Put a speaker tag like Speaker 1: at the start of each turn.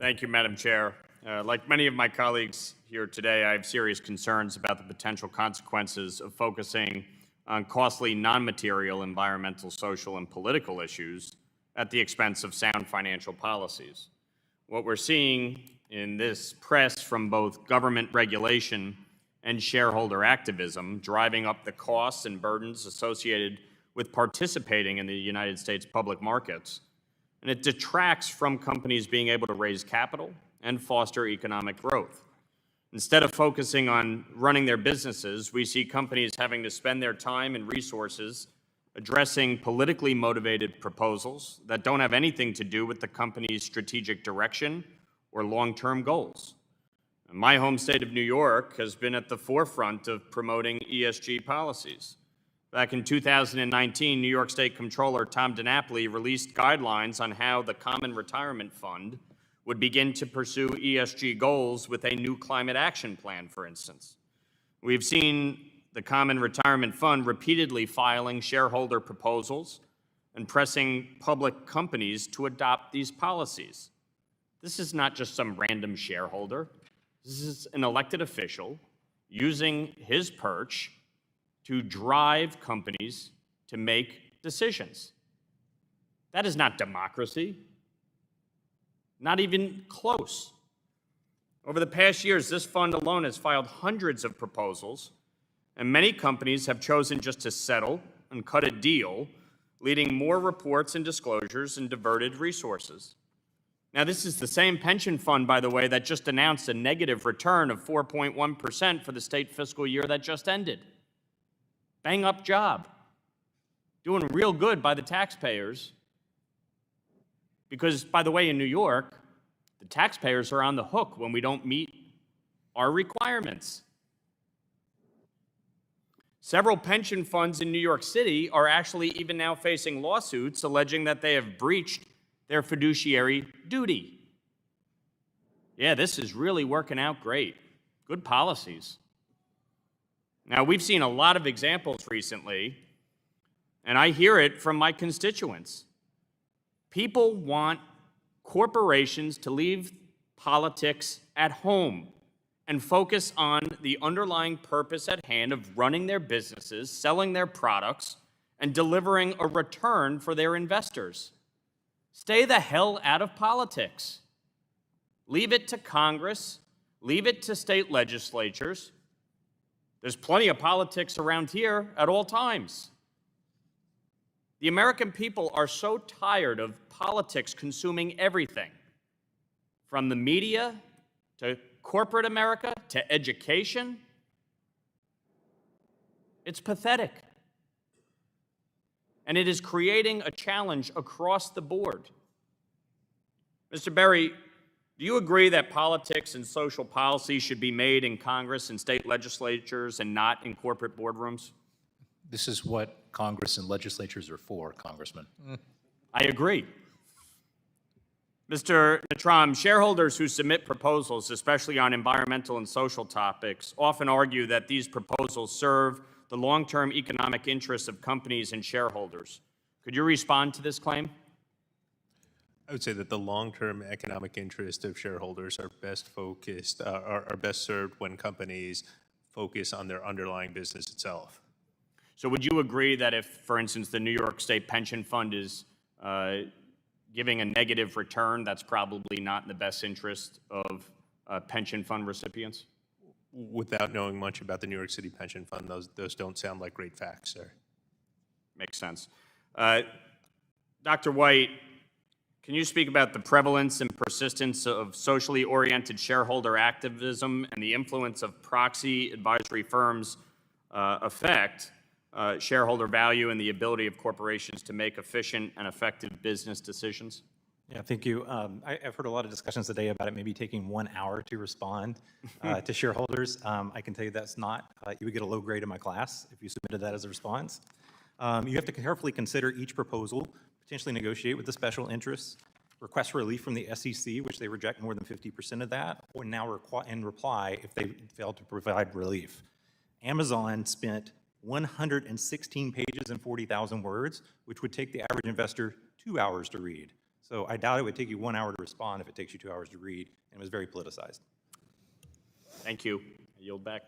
Speaker 1: Thank you, Madam Chair. Like many of my colleagues here today, I have serious concerns about the potential consequences of focusing on costly non-material environmental, social, and political issues at the expense of sound financial policies. What we're seeing in this press from both government regulation and shareholder activism driving up the costs and burdens associated with participating in the United States public markets, and it detracts from companies being able to raise capital and foster economic growth. Instead of focusing on running their businesses, we see companies having to spend their time and resources addressing politically motivated proposals that don't have anything to do with the company's strategic direction or long-term goals. My home state of New York has been at the forefront of promoting ESG policies. Back in 2019, New York State Comptroller Tom DiNapoli released guidelines on how the Common Retirement Fund would begin to pursue ESG goals with a new climate action plan, for instance. We've seen the Common Retirement Fund repeatedly filing shareholder proposals and pressing public companies to adopt these policies. This is not just some random shareholder. This is an elected official using his perch to drive companies to make decisions. That is not democracy, not even close. Over the past years, this fund alone has filed hundreds of proposals, and many companies have chosen just to settle and cut a deal, leading more reports and disclosures and diverted resources. Now, this is the same pension fund, by the way, that just announced a negative return of 4.1% for the state fiscal year that just ended. Bang up job. Doing real good by the taxpayers. Because, by the way, in New York, the taxpayers are on the hook when we don't meet our requirements. Several pension funds in New York City are actually even now facing lawsuits alleging that they have breached their fiduciary duty. Yeah, this is really working out great. Good policies. Now, we've seen a lot of examples recently, and I hear it from my constituents. People want corporations to leave politics at home and focus on the underlying purpose at hand of running their businesses, selling their products, and delivering a return for their investors. Stay the hell out of politics. Leave it to Congress. Leave it to state legislatures. There's plenty of politics around here at all times. The American people are so tired of politics consuming everything, from the media to corporate America to education. It's pathetic. And it is creating a challenge across the board. Mr. Berry, do you agree that politics and social policy should be made in Congress and state legislatures and not in corporate boardrooms?
Speaker 2: This is what Congress and legislatures are for, Congressman.
Speaker 1: I agree. Mr. Natram, shareholders who submit proposals, especially on environmental and social topics, often argue that these proposals serve the long-term economic interests of companies and shareholders. Could you respond to this claim?
Speaker 3: I would say that the long-term economic interests of shareholders are best focused, are best served when companies focus on their underlying business itself.
Speaker 1: So would you agree that if, for instance, the New York State Pension Fund is giving a negative return, that's probably not in the best interest of pension fund recipients?
Speaker 3: Without knowing much about the New York City Pension Fund, those don't sound like great facts, sir.
Speaker 1: Makes sense. Dr. White, can you speak about the prevalence and persistence of socially oriented shareholder activism and the influence of proxy advisory firms affect shareholder value and the ability of corporations to make efficient and effective business decisions?
Speaker 4: Yeah, thank you. I've heard a lot of discussions today about it maybe taking 1 hour to respond to shareholders. I can tell you that's not, you would get a low grade in my class if you submitted that as a response. You have to carefully consider each proposal, potentially negotiate with the special interests, request relief from the SEC, which they reject more than 50% of that, or now and reply if they fail to provide relief. Amazon spent 116 pages and 40,000 words, which would take the average investor 2 hours to read. So I doubt it would take you 1 hour to respond if it takes you 2 hours to read, and it was very politicized.
Speaker 1: Thank you. I yield back.